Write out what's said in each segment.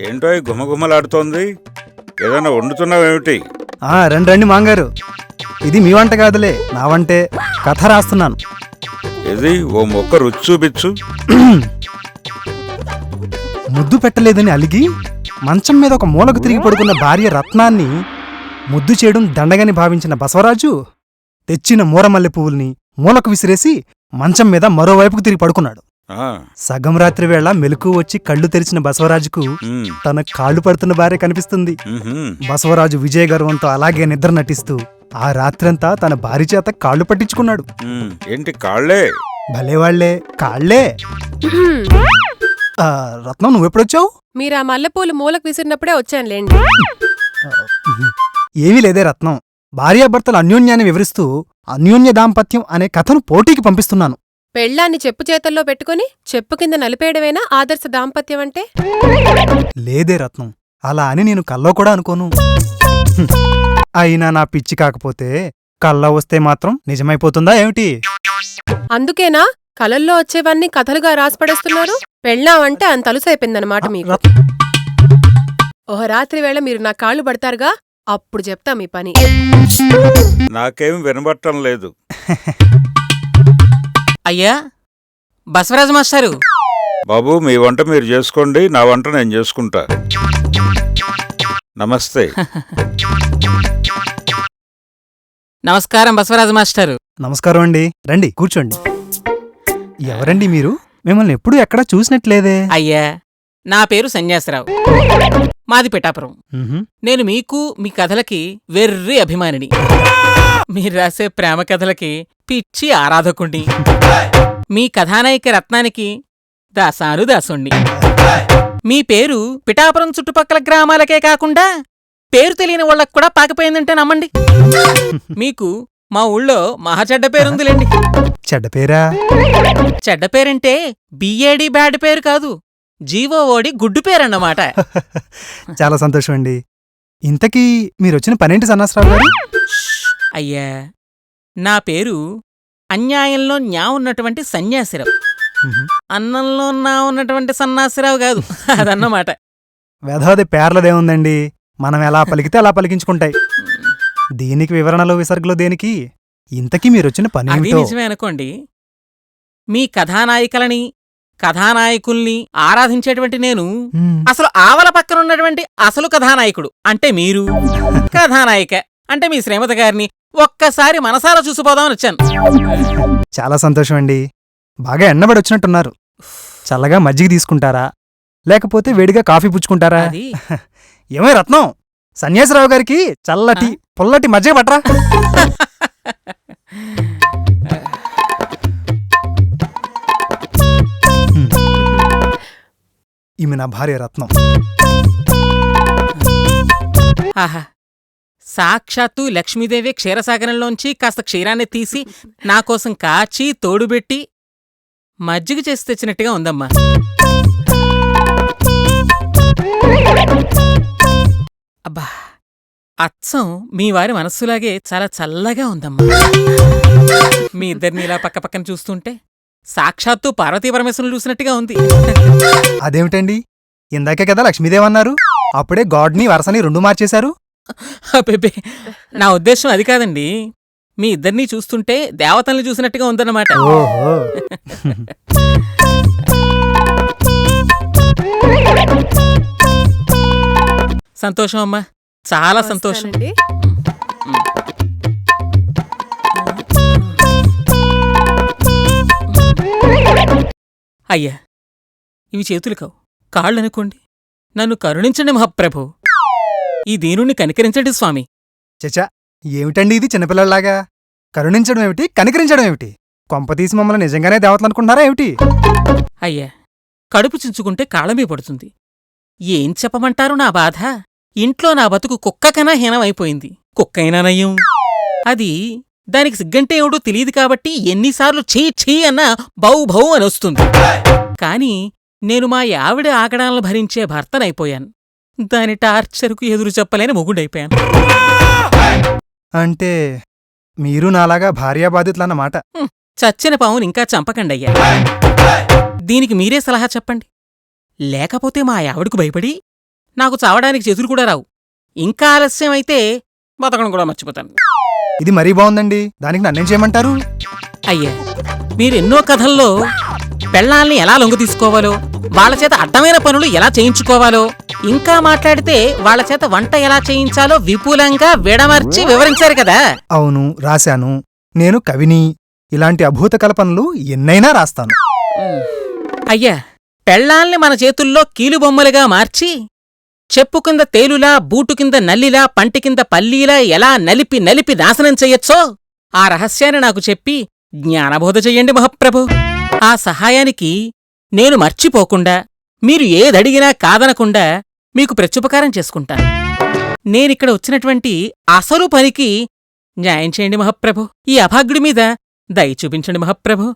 ఏంటో ఈ గుమగుమలాడుతోంది. ఏదైనా వండుతున్నావేమిటి? రండి రండి మాంగారు, ఇది మీ వంట కాదులే, నా వంటే. కథ రాస్తున్నాను. ఇది ఓ మొక్క రుచి చూపించు. ముద్దు పెట్టలేదని అలిగి మంచం మీద ఒక మూలకు తిరిగి పడుకున్న భార్య రత్నాన్ని ముద్దు చేయడం దండగని భావించిన బసవరాజు తెచ్చిన మూరమల్లె పువ్వుల్ని మూలకు విసిరేసి మంచం మీద మరోవైపుకు తిరిగి పడుకున్నాడు. సగం రాత్రి వేళ మెలకు వచ్చి కళ్ళు తెరిచిన బసవరాజుకు తన కాళ్ళు పడుతున్న భార్య కనిపిస్తుంది. బసవరాజు విజయ గర్వంతో అలాగే నిద్ర నటిస్తూ ఆ రాత్రంతా తన భార్య చేత కాళ్ళు పట్టించుకున్నాడు. ఏంటి కాళ్లే? భలేవాళ్లే, కాళ్లే. రత్నం, నువ్వెప్పుడొచ్చావు? మీరా మల్లెపూలు మూలకు విసిరినప్పుడే వచ్చానులేండి. ఏమీ లేదే రత్నం, భార్యాభర్తల అన్యోన్యాన్ని వివరిస్తూ అన్యోన్య దాంపత్యం అనే కథను పోటీకి పంపిస్తున్నాను. పెళ్ళాన్ని చెప్పు చేతల్లో పెట్టుకుని చెప్పు కింద నలిపేయడమేనా ఆదర్శ దాంపత్యం అంటే? లేదే రత్నం, అలా అని నేను కల్లో కూడా అనుకోను. అయినా నా పిచ్చి కాకపోతే కల్లో వస్తే మాత్రం నిజమైపోతుందా ఏమిటి? అందుకేనా కలల్లో వచ్చేవన్నీ కథలుగా రాసిపడేస్తున్నారు? పెళ్ళామంటే అంత అలుసైపోయిందన్నమాట మీకు. ఓహ రాత్రి వేళ మీరు నా కాళ్ళు పడతారుగా, అప్పుడు చెప్తా మీ పని. నాకేం వినబట్టం లేదు. అయ్యా బసవరాజు మాస్టారు. బాబు, మీ వంట మీరు చేసుకోండి, నా వంట నేను చేసుకుంటా. నమస్తే. నమస్కారం బసవరాజు మాస్టారు. నమస్కారం అండి, రండి కూర్చోండి. ఎవరండి మీరు? మిమ్మల్ని ఎప్పుడూ ఎక్కడా చూసినట్లేదే. అయ్యా, నా పేరు సన్యాసిరావు, మాది పిఠాపురం. నేను మీకు మీ కథలకి వెర్రి అభిమానిని. మీరు రాసే ప్రేమ కథలకి పిచ్చి ఆరాధకుండి. మీ కథానాయిక రత్నానికి దాసాను దాసుండి. మీ పేరు పిఠాపురం చుట్టుపక్కల గ్రామాలకే కాకుండా పేరు తెలియని వాళ్ళకు కూడా పాకిపోయిందంటే నమ్మండి. మీకు మా ఊళ్ళో మహా చెడ్డ పేరుందిలేండి. చెడ్డ పేరా? చెడ్డ పేరంటే బిఏడి బ్యాడ్ పేరు కాదు, జీవోఓడి గుడ్డు పేరన్నమాట. చాలా సంతోషం అండి. ఇంతకీ మీరొచ్చిన పనేంటి సన్నాసరావు గారు? అయ్యా, నా పేరు అన్యాయంలో న్యా ఉన్నటువంటి సన్యాసిరావు, అన్నంలో నా ఉన్నటువంటి సన్నాసిరావు కాదు, అదన్నమాట. వేధవది పేర్లదేముందండి, మనం ఎలా పలికితే అలా పలికించుకుంటాయి. దీనికి వివరణలో విసర్గలో దేనికి? ఇంతకీ మీరొచ్చిన పని అది నిజమే అనుకోండి. మీ కథానాయికలని కథానాయకుల్ని ఆరాధించేటువంటి నేను అసలు ఆవల పక్కనున్నటువంటి అసలు కథానాయకుడు అంటే మీరు, కథానాయిక అంటే మీ శ్రీమతి గారిని ఒక్కసారి మనసారా చూసిపోదామని వచ్చాను. చాలా సంతోషం అండి. బాగా ఎండబడి వచ్చినట్టున్నారు. చల్లగా మజ్జిగ తీసుకుంటారా, లేకపోతే వేడిగా కాఫీ పుచ్చుకుంటారా? ఏమై రత్నం, సన్యాసిరావు గారికి చల్లటి పుల్లటి మజ్జిగ పట్రా. ఈమె నా భార్య రత్నం. ఆహా, సాక్షాత్తు లక్ష్మీదేవి క్షీరసాగరంలోంచి కాస్త క్షీరాన్ని తీసి నా కోసం కాచి తోడుబెట్టి మజ్జిగ చేసి తెచ్చినట్టుగా ఉందమ్మా. అబ్బా, అచ్చం మీ వారి మనస్సులాగే చాలా చల్లగా ఉందమ్మా. మీ ఇద్దరిని ఇలా పక్క పక్కన చూస్తుంటే సాక్షాత్తు పార్వతీ పరమేశ్వరులు చూసినట్టుగా ఉంది. అదేమిటండి, ఇందాకే కదా లక్ష్మీదేవి అన్నారు, అప్పుడే గాడ్ని వరసని రెండు మార్చేశారు. అబ్బే, నా ఉద్దేశం అది కాదండి. మీ ఇద్దరినీ చూస్తుంటే దేవతల్ని చూసినట్టుగా ఉందన్నమాట. ఓహో. సంతోషం అమ్మా, చాలా సంతోషం. అయ్యా, ఇవి చేతులు కావు, కాళ్ళనుకోండి. నన్ను కరుణించండి మహాప్రభు, ఈ దీనుణ్ణి కనికరించండి స్వామి. చచా, ఏమిటండి ఇది చిన్నపిల్లల్లాగా? కరుణించడం ఏమిటి, కనికరించడం ఏమిటి? కొంపతీసి మమ్మల్ని నిజంగానే దేవతలనుకుంటున్నారా ఏమిటి? అయ్యా, కడుపు చించుకుంటే కాళ్ళమీ పడుతుంది. ఏం చెప్పమంటారు నా బాధ? ఇంట్లో నా బతుకు కుక్కకన్నా హీనమైపోయింది. కుక్కైనా నయం, అది దానికి సిగ్గంటే ఏమిటో తెలియదు కాబట్టి ఎన్నిసార్లు ఛీ ఛీ అన్నా బౌ భౌ అని వస్తుంది. కాని నేను మా ఆవిడ ఆగడాలను భరించే భర్తనైపోయాను. దాని టార్చర్కు ఎదురు చెప్పలేని మొగుడైపోయాను. అంటే మీరు నాలాగా భార్యాబాధితులన్నమాట. చచ్చిన పావును ఇంకా చంపకండయ్యా. దీనికి మీరే సలహా చెప్పండి. లేకపోతే మా ఆవిడకు భయపడి నాకు చావడానికి చేతులు కూడా రావు. ఇంకా ఆలస్యం అయితే బతకడం కూడా మర్చిపోతాను. ఇది మరీ బాగుందండి. దానికి నన్నేం చేయమంటారు? అయ్యా, మీరెన్నో కథల్లో పెళ్ళాల్ని ఎలా లొంగ తీసుకోవాలో, వాళ్ళ చేత అడ్డమైన పనులు ఎలా చేయించుకోవాలో, ఇంకా మాట్లాడితే వాళ్ళ చేత వంట ఎలా చేయించాలో విపులంగా విడమర్చి వివరించారు కదా. అవును, రాశాను. నేను కవిని. ఇలాంటి అభూత కల్పనలు ఎన్నైనా రాస్తాను. అయ్యా, పెళ్ళాల్ని మన చేతుల్లో కీలుబొమ్మలుగా మార్చి చెప్పు కింద తేలులా, బూటు కింద నల్లిలా, పంటి కింద పల్లీలా ఎలా నలిపి నలిపి నాశనం చెయ్యొచ్చో ఆ రహస్యాన్ని నాకు చెప్పి జ్ఞానబోధ చెయ్యండి మహాప్రభు. ఆ సహాయానికి నేను మర్చిపోకుండా, మీరు ఏదడిగినా కాదనకుండా మీకు ప్రత్యుపకారం చేసుకుంటాను. నేనిక్కడ వచ్చినటువంటి అసలు పనికి న్యాయం చేయండి మహాప్రభు. ఈ అభాగ్యుడి మీద దయ చూపించండి మహాప్రభు.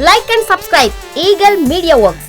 Like and subscribe Eagle Media Works.